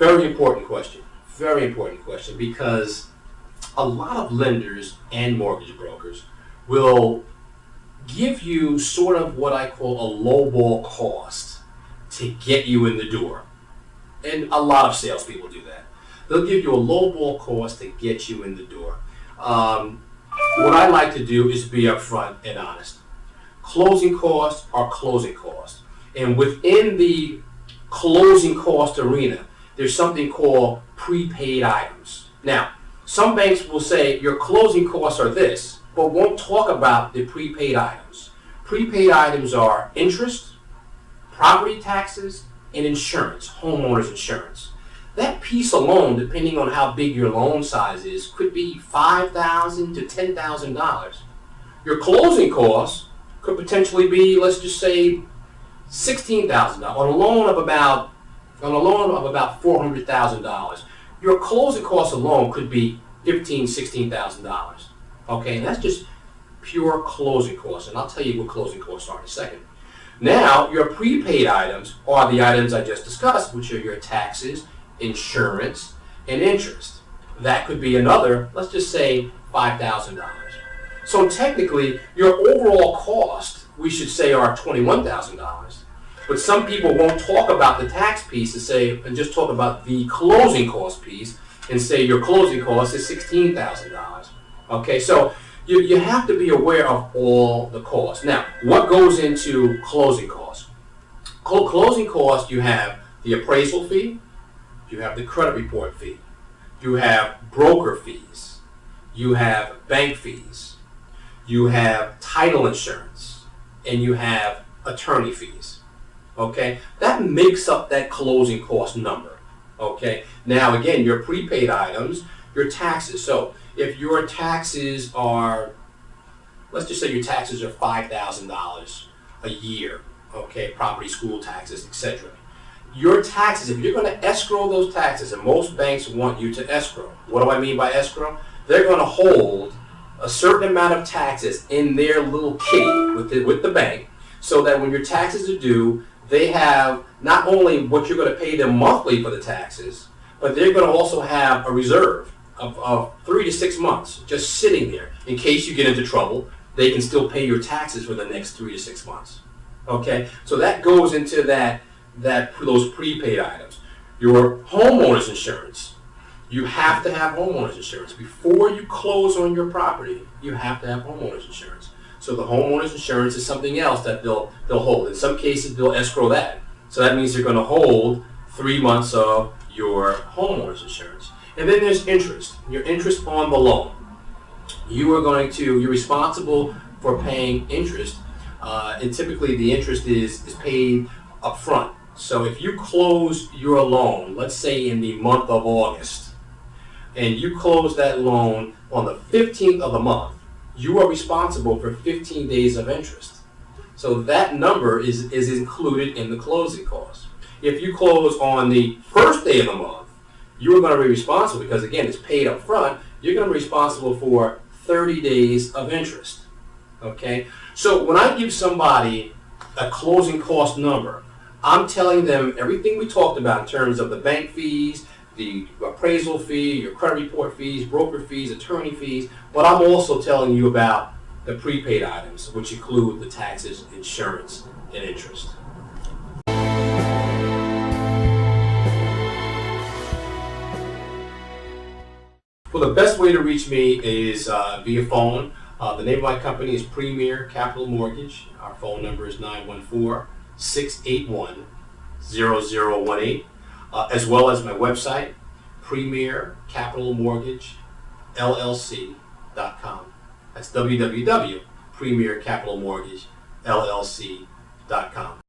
very important question. Very important question, because a lot of lenders and mortgage brokers will give you sort of what I call a lowball cost to get you in the door. And a lot of salespeople do that. They'll give you a lowball cost to get you in the door. What I like to do is be upfront and honest. Closing costs are closing costs. And within the closing cost arena, there's something called prepaid items. Now, some banks will say your closing costs are this, but won't talk about the prepaid items. Prepaid items are interest, property taxes, and insurance, homeowners insurance. That piece alone, depending on how big your loan size is, could be $5,000 to $10,000. Your closing costs could potentially be, let's just say, $16,000 on a loan of about $400,000. Your closing costs alone could be $15,000, $16,000. Okay, and that's just pure closing costs, and I'll tell you what closing costs are in a second. Now, your prepaid items are the items I just discussed, which are your taxes, insurance, and interest. That could be another, let's just say, $5,000. So technically, your overall cost, we should say, are $21,000. But some people won't talk about the tax piece and just talk about the closing cost piece and say your closing cost is $16,000. Okay, so you have to be aware of all the costs. Now, what goes into closing costs? Closing costs, you have the appraisal fee, you have the credit report fee, you have broker fees, you have bank fees, you have title insurance, and you have attorney fees. Okay, that makes up that closing cost number. Okay, now again, your prepaid items, your taxes. So if your taxes are, let's just say your taxes are $5,000 a year, okay, property, school taxes, etc. Your taxes, if you're going to escrow those taxes, and most banks want you to escrow. What do I mean by escrow? They're going to hold a certain amount of taxes in their little kitty with the bank, so that when your taxes are due, they have not only what you're going to pay them monthly for the taxes, but they're going to also have a reserve of 3 to 6 months just sitting there in case you get into trouble. They can still pay your taxes for the next 3 to 6 months. Okay, so that goes into those prepaid items. Your homeowners insurance. You have to have homeowners insurance before you close on your property. You have to have homeowners insurance. So the homeowners insurance is something else that they'll hold. In some cases, they'll escrow that. So that means they're going to hold 3 months of your homeowners insurance. And then there's interest. Your interest on the loan. You're responsible for paying interest, and typically the interest is paid up front. So if you close your loan, let's say in the month of August, and you close that loan on the 15th of the month, you are responsible for 15 days of interest. So that number is included in the closing cost. If you close on the first day of the month, you are going to be responsible, because again, it's paid up front, you're going to be responsible for 30 days of interest. Okay? So when I give somebody a closing cost number, I'm telling them everything we talked about in terms of the bank fees, the appraisal fee, your credit report fees, broker fees, attorney fees, but I'm also telling you about the prepaid items, which include the taxes, insurance, and interest. Well, the best way to reach me is via phone. The name of my company is Premier Capital Mortgage. Our phone number is 914-681-0018, as well as my website, premiercapitalmortgagellc.com. That's www.premiercapitalmortgagellc.com.